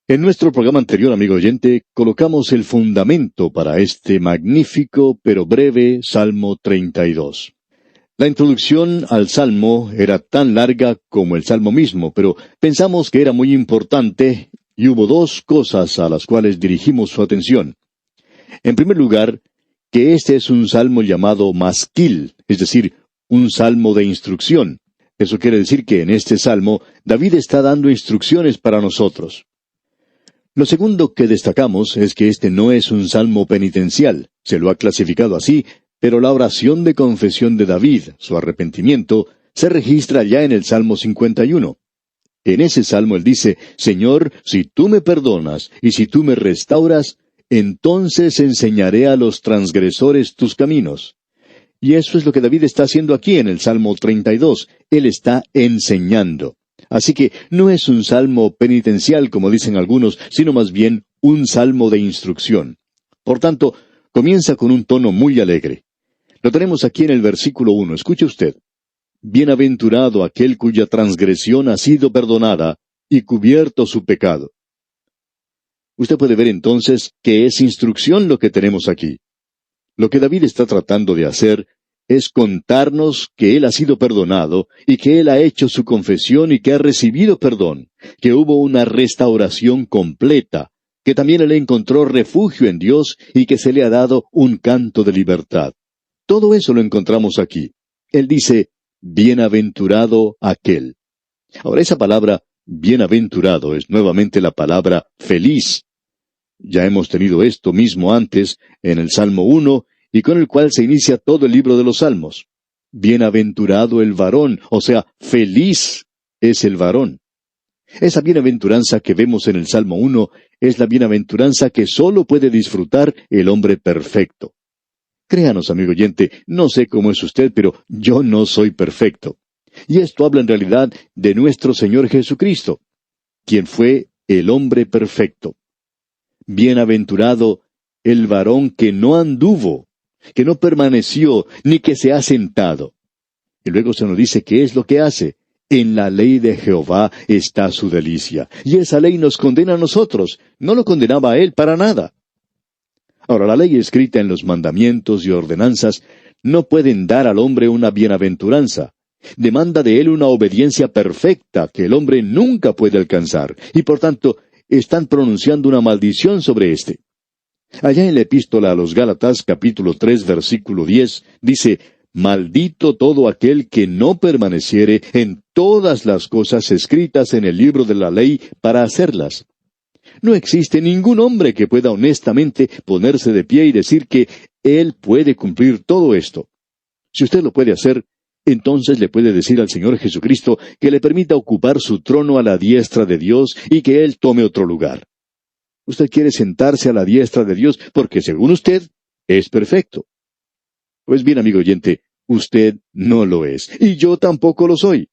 En nuestro programa anterior, amigo oyente, colocamos el fundamento para este magnífico pero breve Salmo 32. La introducción al Salmo era tan larga como el Salmo mismo, pero pensamos que era muy importante y hubo dos cosas a las cuales dirigimos su atención. En primer lugar, que este es un salmo llamado masquil, es decir, un salmo de instrucción. Eso quiere decir que en este salmo David está dando instrucciones para nosotros. Lo segundo que destacamos es que este no es un salmo penitencial, se lo ha clasificado así, pero la oración de confesión de David, su arrepentimiento, se registra ya en el Salmo 51. En ese salmo él dice, Señor, si tú me perdonas y si tú me restauras, entonces enseñaré a los transgresores tus caminos. Y eso es lo que David está haciendo aquí en el Salmo 32. Él está enseñando. Así que no es un salmo penitencial, como dicen algunos, sino más bien un salmo de instrucción. Por tanto, comienza con un tono muy alegre. Lo tenemos aquí en el versículo 1. Escuche usted. Bienaventurado aquel cuya transgresión ha sido perdonada y cubierto su pecado. Usted puede ver entonces que es instrucción lo que tenemos aquí. Lo que David está tratando de hacer es contarnos que él ha sido perdonado y que él ha hecho su confesión y que ha recibido perdón, que hubo una restauración completa, que también él encontró refugio en Dios y que se le ha dado un canto de libertad. Todo eso lo encontramos aquí. Él dice, bienaventurado aquel. Ahora esa palabra bienaventurado es nuevamente la palabra feliz. Ya hemos tenido esto mismo antes en el Salmo 1 y con el cual se inicia todo el libro de los Salmos. Bienaventurado el varón, o sea, feliz es el varón. Esa bienaventuranza que vemos en el Salmo 1 es la bienaventuranza que sólo puede disfrutar el hombre perfecto. Créanos, amigo oyente, no sé cómo es usted, pero yo no soy perfecto. Y esto habla en realidad de nuestro Señor Jesucristo, quien fue el hombre perfecto. Bienaventurado el varón que no anduvo, que no permaneció, ni que se ha sentado. Y luego se nos dice qué es lo que hace. En la ley de Jehová está su delicia. Y esa ley nos condena a nosotros. No lo condenaba a él para nada. Ahora, la ley escrita en los mandamientos y ordenanzas no pueden dar al hombre una bienaventuranza. Demanda de él una obediencia perfecta que el hombre nunca puede alcanzar. Y por tanto, están pronunciando una maldición sobre éste. Allá en la epístola a los Gálatas, capítulo 3, versículo 10, dice, Maldito todo aquel que no permaneciere en todas las cosas escritas en el libro de la ley para hacerlas. No existe ningún hombre que pueda honestamente ponerse de pie y decir que él puede cumplir todo esto. Si usted lo puede hacer, entonces le puede decir al Señor Jesucristo que le permita ocupar su trono a la diestra de Dios y que Él tome otro lugar. Usted quiere sentarse a la diestra de Dios porque, según usted, es perfecto. Pues bien, amigo oyente, usted no lo es, y yo tampoco lo soy,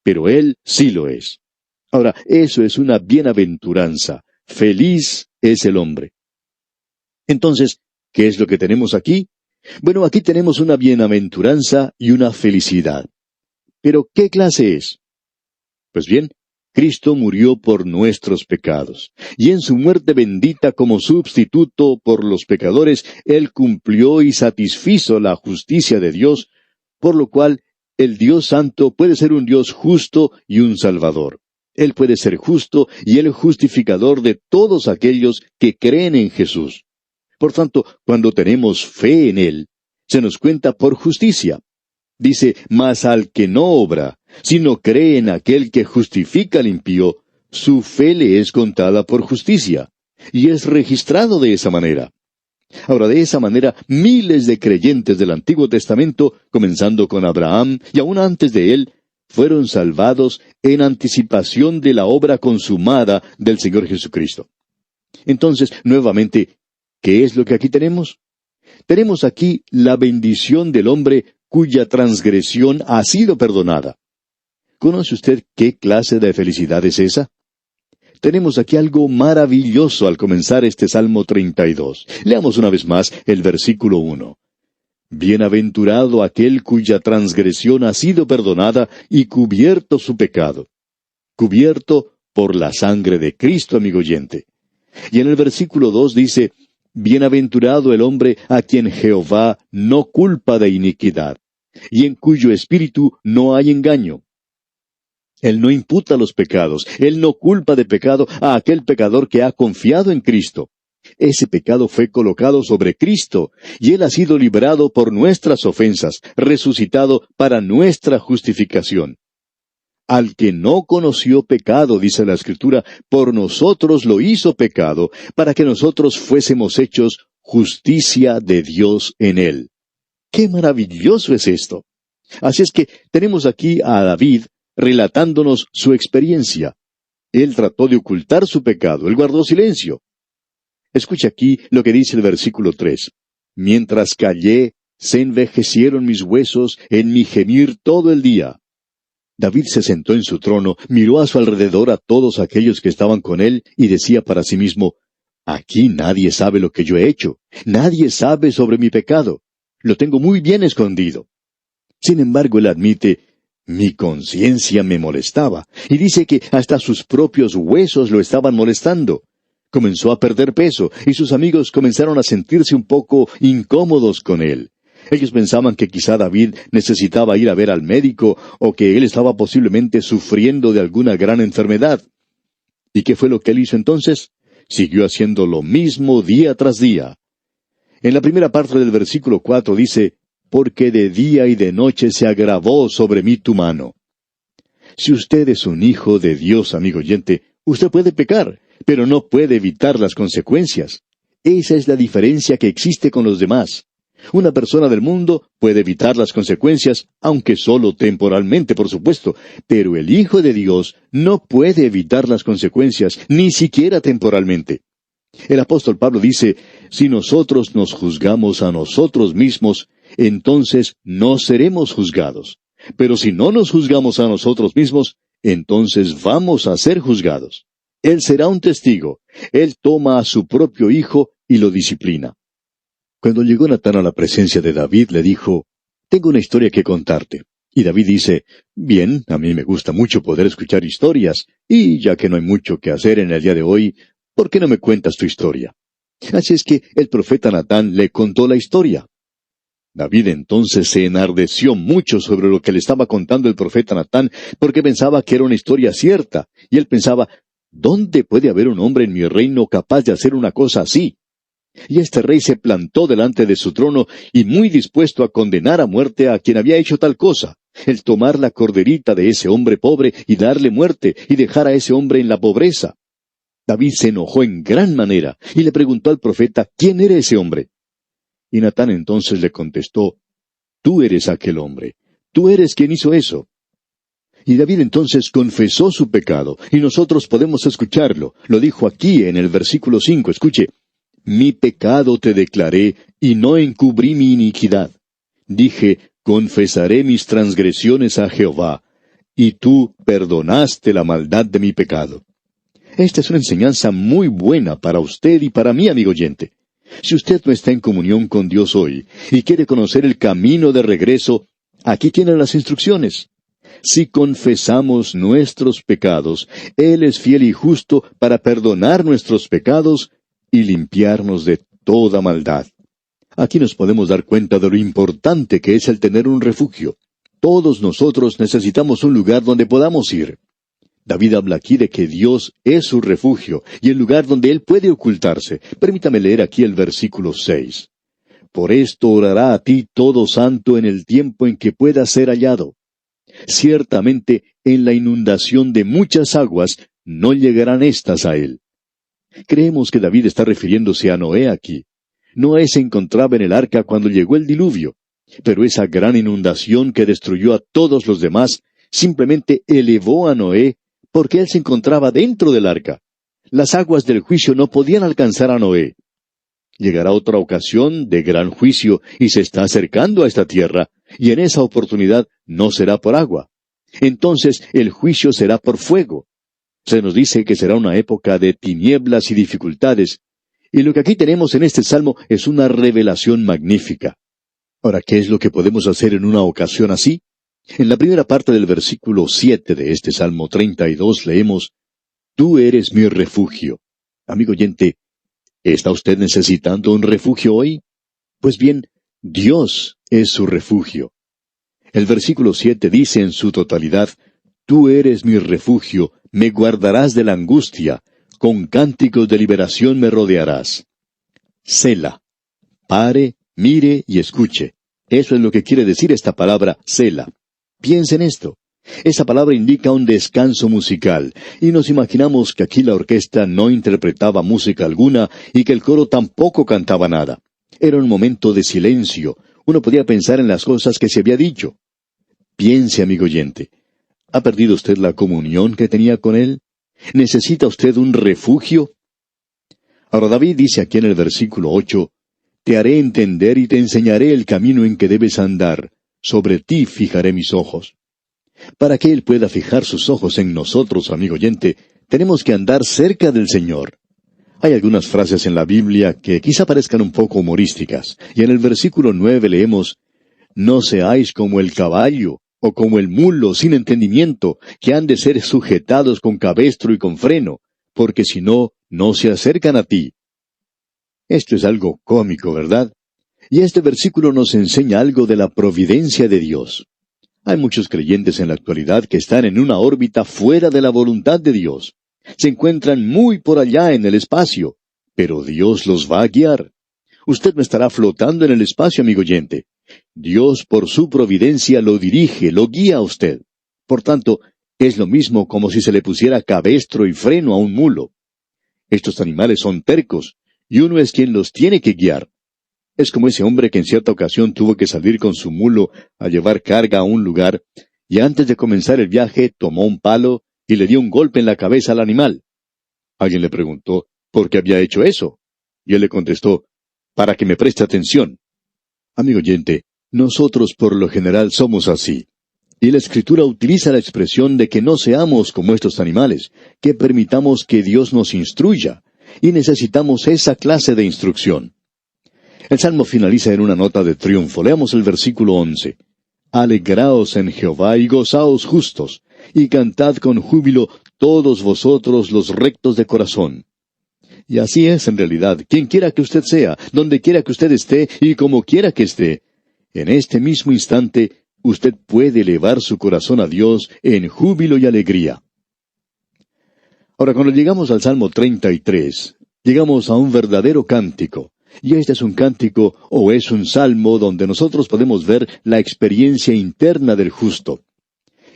pero Él sí lo es. Ahora, eso es una bienaventuranza. Feliz es el hombre. Entonces, ¿qué es lo que tenemos aquí? Bueno, aquí tenemos una bienaventuranza y una felicidad. ¿Pero qué clase es? Pues bien, Cristo murió por nuestros pecados, y en su muerte bendita como sustituto por los pecadores, Él cumplió y satisfizo la justicia de Dios, por lo cual el Dios Santo puede ser un Dios justo y un Salvador. Él puede ser justo y el justificador de todos aquellos que creen en Jesús. Por tanto, cuando tenemos fe en Él, se nos cuenta por justicia. Dice, mas al que no obra, sino cree en aquel que justifica al impío, su fe le es contada por justicia, y es registrado de esa manera. Ahora, de esa manera, miles de creyentes del Antiguo Testamento, comenzando con Abraham y aún antes de él, fueron salvados en anticipación de la obra consumada del Señor Jesucristo. Entonces, nuevamente, ¿qué es lo que aquí tenemos? Tenemos aquí la bendición del hombre cuya transgresión ha sido perdonada. ¿Conoce usted qué clase de felicidad es esa? Tenemos aquí algo maravilloso al comenzar este Salmo 32. Leamos una vez más el versículo 1. Bienaventurado aquel cuya transgresión ha sido perdonada y cubierto su pecado. Cubierto por la sangre de Cristo, amigo oyente. Y en el versículo 2 dice, bienaventurado el hombre a quien Jehová no culpa de iniquidad, y en cuyo espíritu no hay engaño. Él no imputa los pecados, Él no culpa de pecado a aquel pecador que ha confiado en Cristo. Ese pecado fue colocado sobre Cristo, y Él ha sido librado por nuestras ofensas, resucitado para nuestra justificación. Al que no conoció pecado, dice la Escritura, por nosotros lo hizo pecado, para que nosotros fuésemos hechos justicia de Dios en Él. ¡Qué maravilloso es esto! Así es que tenemos aquí a David relatándonos su experiencia. Él trató de ocultar su pecado, él guardó silencio. Escucha aquí lo que dice el versículo 3. Mientras callé, se envejecieron mis huesos en mi gemir todo el día. David se sentó en su trono, miró a su alrededor a todos aquellos que estaban con él, y decía para sí mismo, aquí nadie sabe lo que yo he hecho, nadie sabe sobre mi pecado, lo tengo muy bien escondido. Sin embargo, él admite, mi conciencia me molestaba, y dice que hasta sus propios huesos lo estaban molestando. Comenzó a perder peso, y sus amigos comenzaron a sentirse un poco incómodos con él. Ellos pensaban que quizá David necesitaba ir a ver al médico, o que él estaba posiblemente sufriendo de alguna gran enfermedad. ¿Y qué fue lo que él hizo entonces? Siguió haciendo lo mismo día tras día. En la primera parte del versículo 4 dice, porque de día y de noche se agravó sobre mí tu mano. Si usted es un hijo de Dios, amigo oyente, usted puede pecar, pero no puede evitar las consecuencias. Esa es la diferencia que existe con los demás. Una persona del mundo puede evitar las consecuencias, aunque solo temporalmente, por supuesto, pero el Hijo de Dios no puede evitar las consecuencias, ni siquiera temporalmente. El apóstol Pablo dice, si nosotros nos juzgamos a nosotros mismos, entonces no seremos juzgados. Pero si no nos juzgamos a nosotros mismos, entonces vamos a ser juzgados. Él será un testigo. Él toma a su propio hijo y lo disciplina. Cuando llegó Natán a la presencia de David, le dijo, tengo una historia que contarte. Y David dice, bien, a mí me gusta mucho poder escuchar historias, y ya que no hay mucho que hacer en el día de hoy, ¿por qué no me cuentas tu historia? Así es que el profeta Natán le contó la historia. David entonces se enardeció mucho sobre lo que le estaba contando el profeta Natán, porque pensaba que era una historia cierta, y él pensaba, ¿dónde puede haber un hombre en mi reino capaz de hacer una cosa así? Y este rey se plantó delante de su trono, y muy dispuesto a condenar a muerte a quien había hecho tal cosa, el tomar la corderita de ese hombre pobre y darle muerte, y dejar a ese hombre en la pobreza. David se enojó en gran manera, y le preguntó al profeta, ¿quién era ese hombre? Y Natán entonces le contestó, tú eres aquel hombre, tú eres quien hizo eso. Y David entonces confesó su pecado, y nosotros podemos escucharlo. Lo dijo aquí en el versículo 5, escuche, mi pecado te declaré, y no encubrí mi iniquidad. Dije, confesaré mis transgresiones a Jehová, y tú perdonaste la maldad de mi pecado. Esta es una enseñanza muy buena para usted y para mí, amigo oyente. Si usted no está en comunión con Dios hoy, y quiere conocer el camino de regreso, aquí tienen las instrucciones. Si confesamos nuestros pecados, Él es fiel y justo para perdonar nuestros pecados y limpiarnos de toda maldad. Aquí nos podemos dar cuenta de lo importante que es el tener un refugio. Todos nosotros necesitamos un lugar donde podamos ir. David habla aquí de que Dios es su refugio y el lugar donde Él puede ocultarse. Permítame leer aquí el versículo 6. Por esto orará a ti todo santo en el tiempo en que pueda ser hallado. Ciertamente, en la inundación de muchas aguas, no llegarán éstas a él. Creemos que David está refiriéndose a Noé aquí. Noé se encontraba en el arca cuando llegó el diluvio, pero esa gran inundación que destruyó a todos los demás simplemente elevó a Noé porque él se encontraba dentro del arca. Las aguas del juicio no podían alcanzar a Noé. Llegará otra ocasión de gran juicio y se está acercando a esta tierra, y en esa oportunidad no será por agua. Entonces el juicio será por fuego. Se nos dice que será una época de tinieblas y dificultades, y lo que aquí tenemos en este salmo es una revelación magnífica. Ahora, ¿qué es lo que podemos hacer en una ocasión así? En la primera parte del versículo 7 de este Salmo 32 leemos, tú eres mi refugio. Amigo oyente, ¿está usted necesitando un refugio hoy? Pues bien, Dios es su refugio. El versículo 7 dice en su totalidad, tú eres mi refugio, me guardarás de la angustia, con cánticos de liberación me rodearás. Sela. Pare, mire y escuche. Eso es lo que quiere decir esta palabra, Sela. Piensa en esto. Esa palabra indica un descanso musical, y nos imaginamos que aquí la orquesta no interpretaba música alguna y que el coro tampoco cantaba nada. Era un momento de silencio. Uno podía pensar en las cosas que se había dicho. Piense, amigo oyente. ¿Ha perdido usted la comunión que tenía con Él? ¿Necesita usted un refugio? Ahora David dice aquí en el versículo 8, te haré entender y te enseñaré el camino en que debes andar. Sobre ti fijaré mis ojos. Para que Él pueda fijar sus ojos en nosotros, amigo oyente, tenemos que andar cerca del Señor. Hay algunas frases en la Biblia que quizá parezcan un poco humorísticas, y en el versículo 9 leemos, no seáis como el caballo, o como el mulo sin entendimiento, que han de ser sujetados con cabestro y con freno, porque si no, no se acercan a ti. Esto es algo cómico, ¿verdad? Y este versículo nos enseña algo de la providencia de Dios. Hay muchos creyentes en la actualidad que están en una órbita fuera de la voluntad de Dios. Se encuentran muy por allá en el espacio, pero Dios los va a guiar. Usted no estará flotando en el espacio, amigo oyente. Dios, por su providencia, lo dirige, lo guía a usted. Por tanto, es lo mismo como si se le pusiera cabestro y freno a un mulo. Estos animales son tercos, y uno es quien los tiene que guiar. Es como ese hombre que en cierta ocasión tuvo que salir con su mulo a llevar carga a un lugar, y antes de comenzar el viaje tomó un palo y le dio un golpe en la cabeza al animal. Alguien le preguntó por qué había hecho eso, y él le contestó, para que me preste atención. Amigo oyente, nosotros por lo general somos así. Y la Escritura utiliza la expresión de que no seamos como estos animales, que permitamos que Dios nos instruya, y necesitamos esa clase de instrucción. El Salmo finaliza en una nota de triunfo. Leamos el versículo 11. Alegraos en Jehová y gozaos justos, y cantad con júbilo todos vosotros los rectos de corazón. Y así es en realidad, quien quiera que usted sea, donde quiera que usted esté y como quiera que esté. En este mismo instante, usted puede elevar su corazón a Dios en júbilo y alegría. Ahora, cuando llegamos al Salmo 33, llegamos a un verdadero cántico. Y este es un cántico o es un salmo donde nosotros podemos ver la experiencia interna del justo.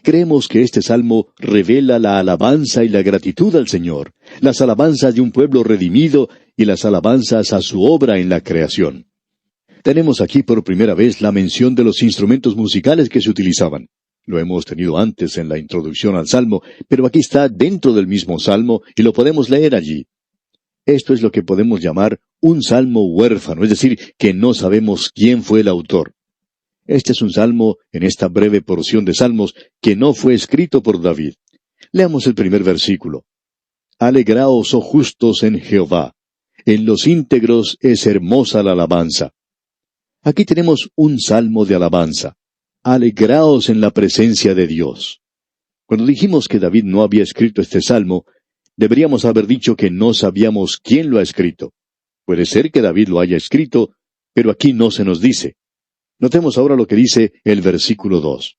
Creemos que este salmo revela la alabanza y la gratitud al Señor, las alabanzas de un pueblo redimido y las alabanzas a su obra en la creación. Tenemos aquí por primera vez la mención de los instrumentos musicales que se utilizaban. Lo hemos tenido antes en la introducción al salmo, pero aquí está dentro del mismo salmo y lo podemos leer allí. Esto es lo que podemos llamar un salmo huérfano, es decir, que no sabemos quién fue el autor. Este es un salmo, en esta breve porción de salmos, que no fue escrito por David. Leamos el primer versículo. Alegraos, oh justos, en Jehová. En los íntegros es hermosa la alabanza. Aquí tenemos un salmo de alabanza. Alegraos en la presencia de Dios. Cuando dijimos que David no había escrito este salmo, deberíamos haber dicho que no sabíamos quién lo ha escrito. Puede ser que David lo haya escrito, pero aquí no se nos dice. Notemos ahora lo que dice el versículo 2.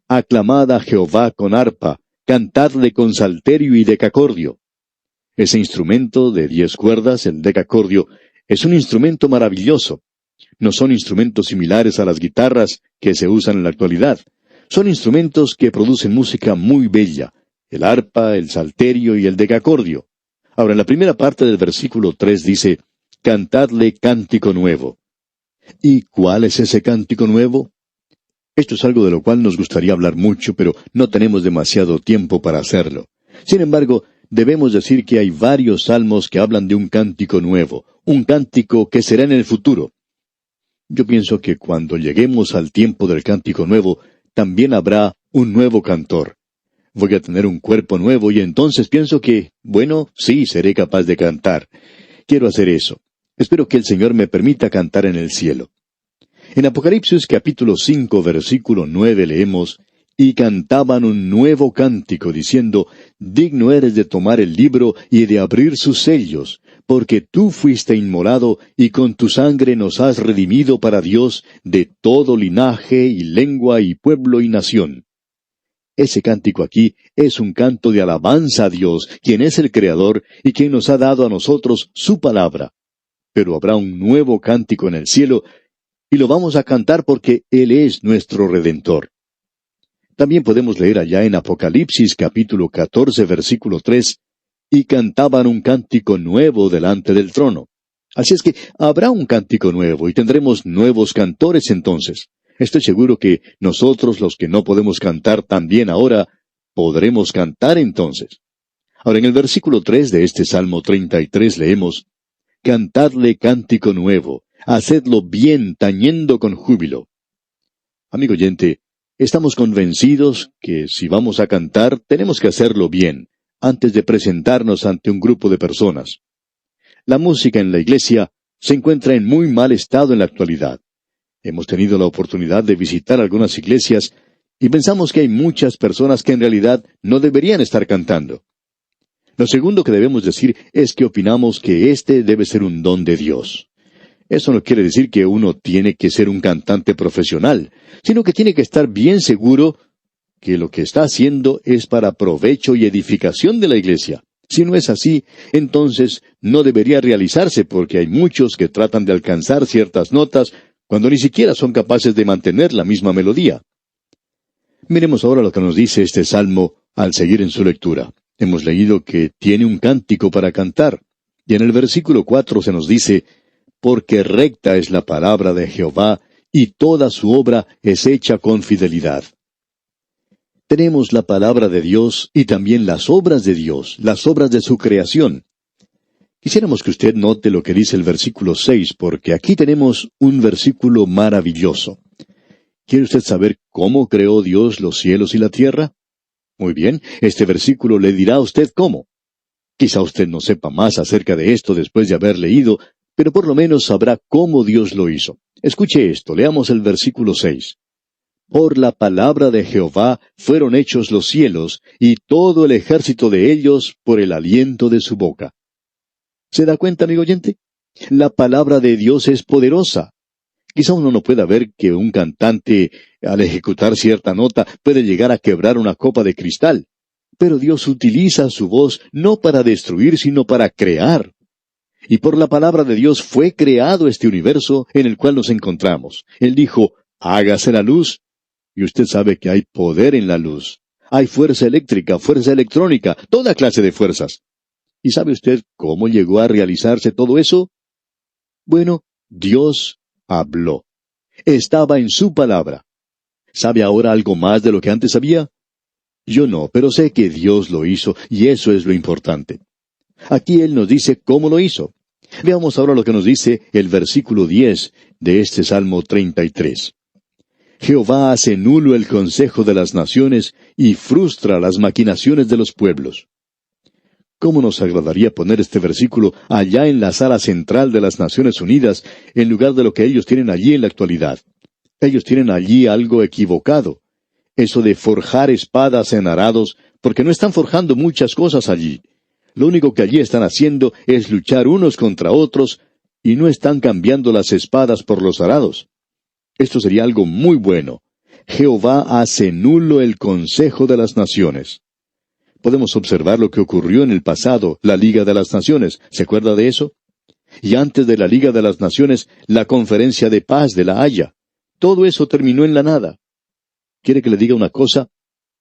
Aclamad a Jehová con arpa, cantadle con salterio y decacordio. Ese instrumento de 10 cuerdas, el decacordio, es un instrumento maravilloso. No son instrumentos similares a las guitarras que se usan en la actualidad. Son instrumentos que producen música muy bella, el arpa, el salterio y el decacordio. Ahora, en la primera parte del versículo 3 dice, cantadle cántico nuevo. ¿Y cuál es ese cántico nuevo? Esto es algo de lo cual nos gustaría hablar mucho, pero no tenemos demasiado tiempo para hacerlo. Sin embargo, debemos decir que hay varios salmos que hablan de un cántico nuevo, un cántico que será en el futuro. Yo pienso que cuando lleguemos al tiempo del cántico nuevo, también habrá un nuevo cantor. Voy a tener un cuerpo nuevo y entonces pienso que, bueno, sí, seré capaz de cantar. Quiero hacer eso. Espero que el Señor me permita cantar en el cielo. En Apocalipsis capítulo 5, versículo 9 leemos, y cantaban un nuevo cántico, diciendo, digno eres de tomar el libro y de abrir sus sellos, porque tú fuiste inmolado, y con tu sangre nos has redimido para Dios de todo linaje y lengua y pueblo y nación. Ese cántico aquí es un canto de alabanza a Dios, quien es el Creador y quien nos ha dado a nosotros su palabra. Pero habrá un nuevo cántico en el cielo, y lo vamos a cantar porque Él es nuestro Redentor. También podemos leer allá en Apocalipsis capítulo 14, versículo 3, y cantaban un cántico nuevo delante del trono. Así es que habrá un cántico nuevo y tendremos nuevos cantores entonces. Estoy seguro que nosotros, los que no podemos cantar tan bien ahora, podremos cantar entonces. Ahora en el versículo 3 de este Salmo 33 leemos, cantadle cántico nuevo, hacedlo bien tañendo con júbilo. Amigo oyente, estamos convencidos que si vamos a cantar, tenemos que hacerlo bien, antes de presentarnos ante un grupo de personas. La música en la iglesia se encuentra en muy mal estado en la actualidad. Hemos tenido la oportunidad de visitar algunas iglesias y pensamos que hay muchas personas que en realidad no deberían estar cantando. Lo segundo que debemos decir es que opinamos que este debe ser un don de Dios. Eso no quiere decir que uno tiene que ser un cantante profesional, sino que tiene que estar bien seguro que lo que está haciendo es para provecho y edificación de la iglesia. Si no es así, entonces no debería realizarse porque hay muchos que tratan de alcanzar ciertas notas cuando ni siquiera son capaces de mantener la misma melodía. Miremos ahora lo que nos dice este salmo al seguir en su lectura. Hemos leído que tiene un cántico para cantar, y en el versículo 4 se nos dice, porque recta es la palabra de Jehová, y toda su obra es hecha con fidelidad. Tenemos la palabra de Dios y también las obras de Dios, las obras de su creación. Quisiéramos que usted note lo que dice el versículo 6, porque aquí tenemos un versículo maravilloso. ¿Quiere usted saber cómo creó Dios los cielos y la tierra? Muy bien, este versículo le dirá a usted cómo. Quizá usted no sepa más acerca de esto después de haber leído, pero por lo menos sabrá cómo Dios lo hizo. Escuche esto, leamos el versículo 6. Por la palabra de Jehová fueron hechos los cielos, y todo el ejército de ellos por el aliento de su boca. ¿Se da cuenta, amigo oyente? La palabra de Dios es poderosa. Quizá uno no pueda ver que un cantante, al ejecutar cierta nota, puede llegar a quebrar una copa de cristal. Pero Dios utiliza su voz no para destruir, sino para crear. Y por la palabra de Dios fue creado este universo en el cual nos encontramos. Él dijo, hágase la luz. Y usted sabe que hay poder en la luz. Hay fuerza eléctrica, fuerza electrónica, toda clase de fuerzas. ¿Y sabe usted cómo llegó a realizarse todo eso? Bueno, Dios habló. Estaba en su palabra. ¿Sabe ahora algo más de lo que antes sabía? Yo no, pero sé que Dios lo hizo, y eso es lo importante. Aquí Él nos dice cómo lo hizo. Veamos ahora lo que nos dice el versículo 10 de este Salmo 33. Jehová hace nulo el consejo de las naciones y frustra las maquinaciones de los pueblos. ¿Cómo nos agradaría poner este versículo allá en la sala central de las Naciones Unidas, en lugar de lo que ellos tienen allí en la actualidad? Ellos tienen allí algo equivocado. Eso de forjar espadas en arados, porque no están forjando muchas cosas allí. Lo único que allí están haciendo es luchar unos contra otros, y no están cambiando las espadas por los arados. Esto sería algo muy bueno. Jehová hace nulo el consejo de las naciones. Podemos observar lo que ocurrió en el pasado, la Liga de las Naciones. ¿Se acuerda de eso? Y antes de la Liga de las Naciones, la Conferencia de Paz de La Haya. Todo eso terminó en la nada. ¿Quiere que le diga una cosa?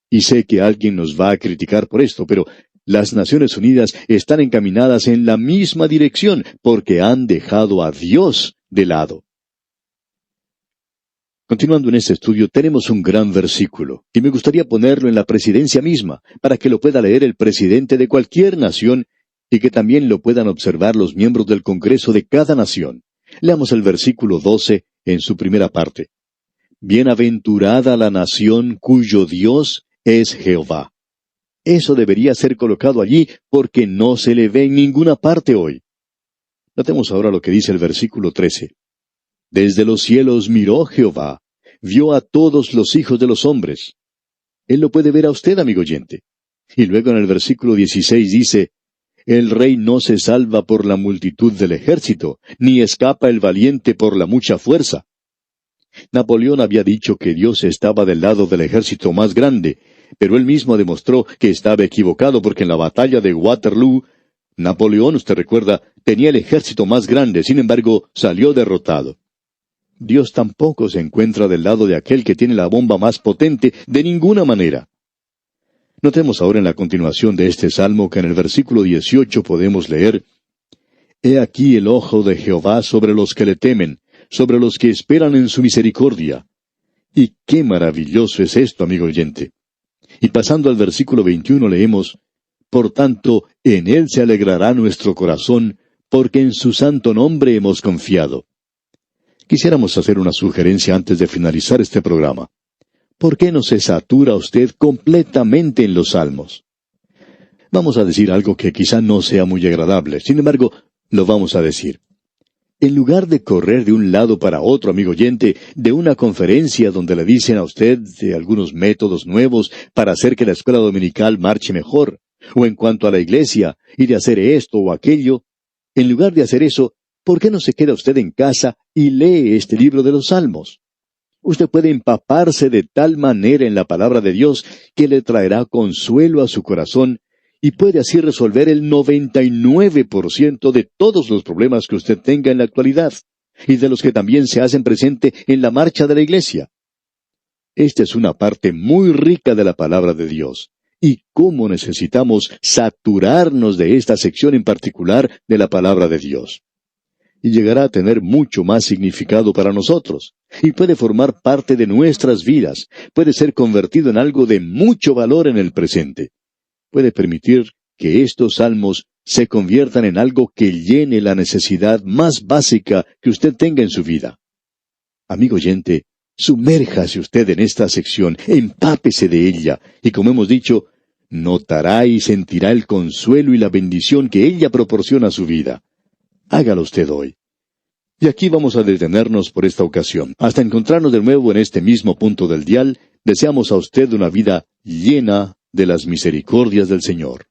Y sé que alguien nos va a criticar por esto, pero las Naciones Unidas están encaminadas en la misma dirección, porque han dejado a Dios de lado. Continuando en este estudio, tenemos un gran versículo, y me gustaría ponerlo en la presidencia misma, para que lo pueda leer el presidente de cualquier nación, y que también lo puedan observar los miembros del Congreso de cada nación. Leamos el versículo 12 en su primera parte. Bienaventurada la nación cuyo Dios es Jehová. Eso debería ser colocado allí, porque no se le ve en ninguna parte hoy. Notemos ahora lo que dice el versículo 13. Desde los cielos miró Jehová, vio a todos los hijos de los hombres. Él lo puede ver a usted, amigo oyente. Y luego en el versículo 16 dice, el rey no se salva por la multitud del ejército, ni escapa el valiente por la mucha fuerza. Napoleón había dicho que Dios estaba del lado del ejército más grande, pero él mismo demostró que estaba equivocado porque en la batalla de Waterloo, Napoleón, usted recuerda, tenía el ejército más grande, sin embargo, salió derrotado. Dios tampoco se encuentra del lado de aquel que tiene la bomba más potente de ninguna manera. Notemos ahora en la continuación de este salmo que en el versículo 18 podemos leer, He aquí el ojo de Jehová sobre los que le temen, sobre los que esperan en su misericordia. Y qué maravilloso es esto, amigo oyente. Y pasando al versículo 21 leemos, Por tanto, en él se alegrará nuestro corazón, porque en su santo nombre hemos confiado. Quisiéramos hacer una sugerencia antes de finalizar este programa. ¿Por qué no se satura usted completamente en los salmos? Vamos a decir algo que quizá no sea muy agradable, sin embargo, lo vamos a decir. En lugar de correr de un lado para otro, amigo oyente, de una conferencia donde le dicen a usted de algunos métodos nuevos para hacer que la escuela dominical marche mejor, o en cuanto a la iglesia, y de hacer esto o aquello, en lugar de hacer eso, ¿por qué no se queda usted en casa y lee este libro de los Salmos? Usted puede empaparse de tal manera en la palabra de Dios que le traerá consuelo a su corazón y puede así resolver el 99% de todos los problemas que usted tenga en la actualidad y de los que también se hacen presente en la marcha de la iglesia. Esta es una parte muy rica de la palabra de Dios. Y cómo necesitamos saturarnos de esta sección en particular de la palabra de Dios. Y llegará a tener mucho más significado para nosotros, y puede formar parte de nuestras vidas, puede ser convertido en algo de mucho valor en el presente. Puede permitir que estos salmos se conviertan en algo que llene la necesidad más básica que usted tenga en su vida. Amigo oyente, sumérjase usted en esta sección, empápese de ella, y como hemos dicho, notará y sentirá el consuelo y la bendición que ella proporciona a su vida. Hágalo usted hoy. Y aquí vamos a detenernos por esta ocasión. Hasta encontrarnos de nuevo en este mismo punto del dial, deseamos a usted una vida llena de las misericordias del Señor.